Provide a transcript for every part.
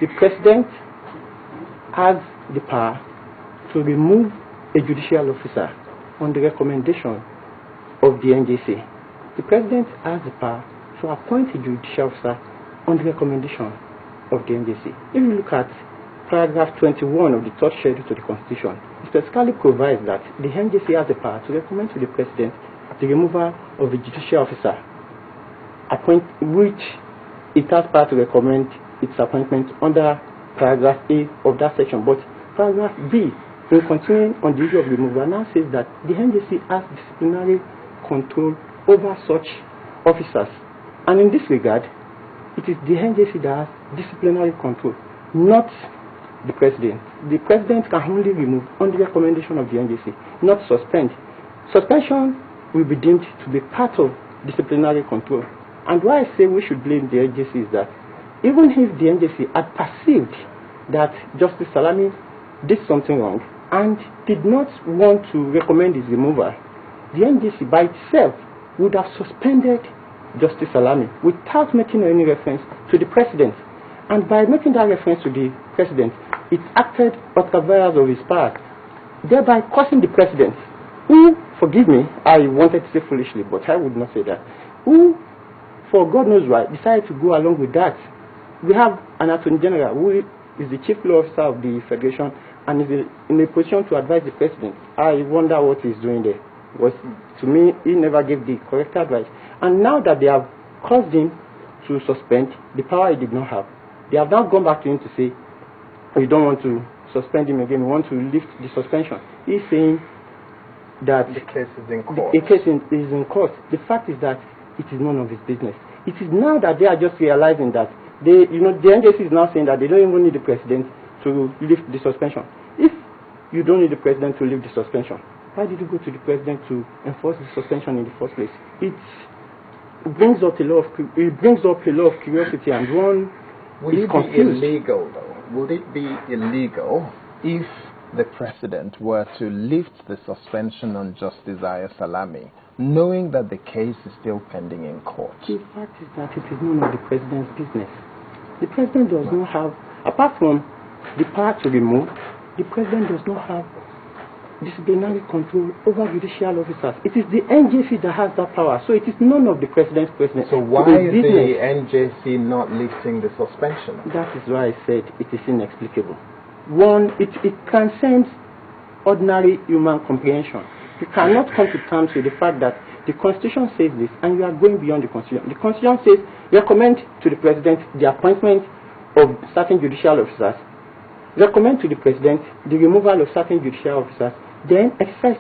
The president has the power to remove a judicial officer on the recommendation of the NJC. The president has the power to appoint a judicial officer on the recommendation of the NJC. If you look at paragraph 21 of the third schedule to the Constitution, it specifically provides that the NJC has the power to recommend to the president the removal of a judicial officer, which it has power to recommend its appointment under paragraph A of that section. But paragraph B, in continuing on the issue of removal, now says that the NJC has disciplinary control over such officers. And in this regard, it is the NJC that has disciplinary control, not the president. The president can only remove on the recommendation of the NJC, not suspend. Suspension will be deemed to be part of disciplinary control. And why I say we should blame the NJC is that even if the NJC had perceived that Justice Salami did something wrong and did not want to recommend his removal, the NJC by itself would have suspended Justice Salami without making any reference to the president. And by making that reference to the president, it acted ultra-vires of his power, thereby causing the president, who, forgive me, I wanted to say foolishly, but I would not say that, who, for God knows why, decided to go along with that. We have an Attorney General who is the Chief Law Officer of the Federation and is in a position to advise the president. I wonder what he's doing there. To me, he never gave the correct advice. And now that they have caused him to suspend the power he did not have, they have now gone back to him to say, you don't want to suspend him again, you want to lift the suspension. He's saying that the case is in court. The case is in court. The fact is that it is none of his business. It is now that they are just realizing that the NJC is now saying that they don't even need the president to lift the suspension. If you don't need the president to lift the suspension, why did you go to the president to enforce the suspension in the first place? It brings up a lot of curiosity, and one is confused. Would it be illegal, though? Would it be illegal if the president were to lift the suspension on Justice Ayah Salami, knowing that the case is still pending in court? The fact is that it is none of the president's business. The president does not have, apart from the power to remove, the president does not have disciplinary control over judicial officers. It is the NJC that has that power, so it is none of the president's business. So why is the NJC not lifting the suspension? That is why I said it is inexplicable. One, it transcends ordinary human comprehension. You cannot come to terms with the fact that the Constitution says this and you are going beyond the Constitution. The Constitution says recommend to the President the appointment of certain judicial officers, recommend to the President the removal of certain judicial officers, then exercise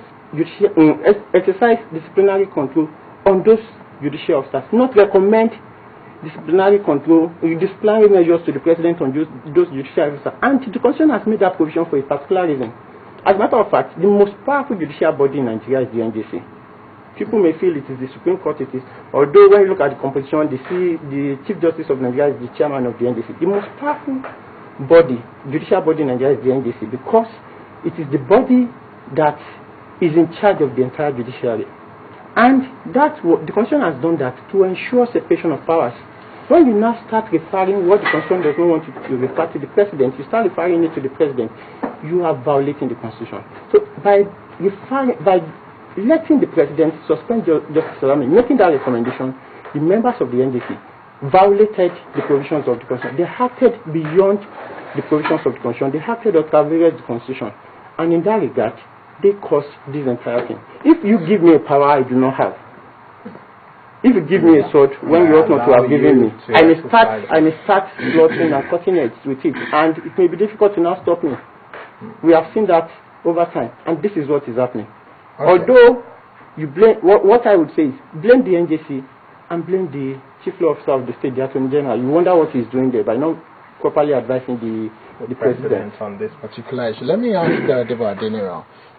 disciplinary control on those judicial officers, not recommend disciplinary measures to the President on those judicial officers. And the Constitution has made that provision for a particular reason. As a matter of fact, the most powerful judicial body in Nigeria is the NJC. People may feel it is the Supreme Court, although when you look at the composition, the Chief Justice of Nigeria is the chairman of the NJC. The most powerful judicial body in Nigeria is the NJC, because it is the body that is in charge of the entire judiciary. And the Constitution has done that to ensure separation of powers. When you now start referring what the Constitution does not want you to refer to the President, you start referring it to the President, you are violating the Constitution. So by letting the President suspend Justice Salami, making that recommendation, the members of the NJC violated the provisions of the Constitution. They acted beyond the provisions of the Constitution. They acted ultra-vires the Constitution. And in that regard, they caused this entire thing. If you give me a power I do not have, if you give me a sword when you ought not to have given me, I may start slaughtering and cutting heads with it, and it may be difficult to now stop me. We have seen that over time, and this is what is happening. Okay. Although you blame, what I would say is blame the NJC and blame the Chief Law Officer of the state, the Attorney General. You wonder what he's doing there by not properly advising the president on this particular issue. Let me ask Debo Adeniran.